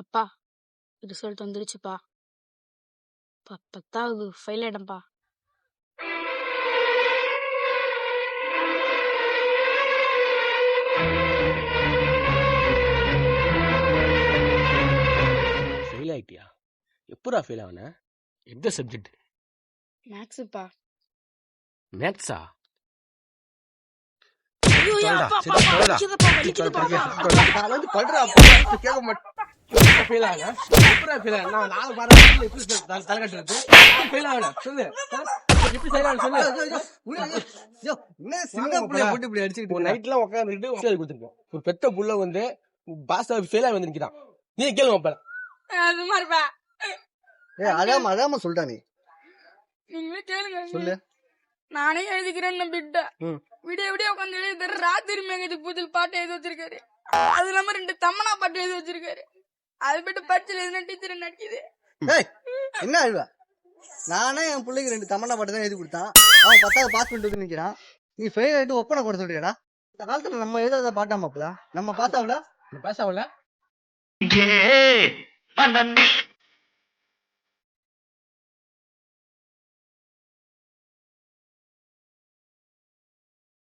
அப்பா ரிசல்ட் வந்துருச்சுப்பா. 10வது fail ஆயிட்டேன்ப்பா. Fail ஆயிட்டியா? எப்படா ஃபெயில் ஆன? எந்த சப்ஜெக்ட்? மேக்ஸ்ப்பா. மேத்ஸா? ஒரு பெத்த புள்ள வந்து பாஸ் ஃபெயில் ஆகி வந்து நிக்கிறான். நீ கேளுங்க அது மாதிரிப்பா. அதாம சொல்லிட்டா நீ நீங்களே கேளுங்க. சொல்லு. நானே எழுதிக்கிறேன்னு நம்பிட்ட விடிய விடிய உட்காந்து எழுதி ராத்திரி மேகத்துக்கு புதில் பாட்டு எழுதி வச்சிருக்காரு. அது இல்லாம 2 தம்மனா பாட்டு எழுதி வச்சிருக்காரு. அது போயிட்டு பரிச்சையில எதுனா டீச்சர் நடிக்குது. என்ன அழுவ? நானே என் பிள்ளைக்கு 2 தமன்னா பாட்டு தான் எழுதி கொடுத்தான். அவன் 10வது பாஸ் பண்ணிட்டு நிக்கிறான். நீ ஃபெயில் ஆயிட்டு ஒப்பனை கூட சொல்றியாடா? இந்த காலத்துல நம்ம எழுதாத பாட்டாமாப்ல நம்ம பாஸ் ஆகல.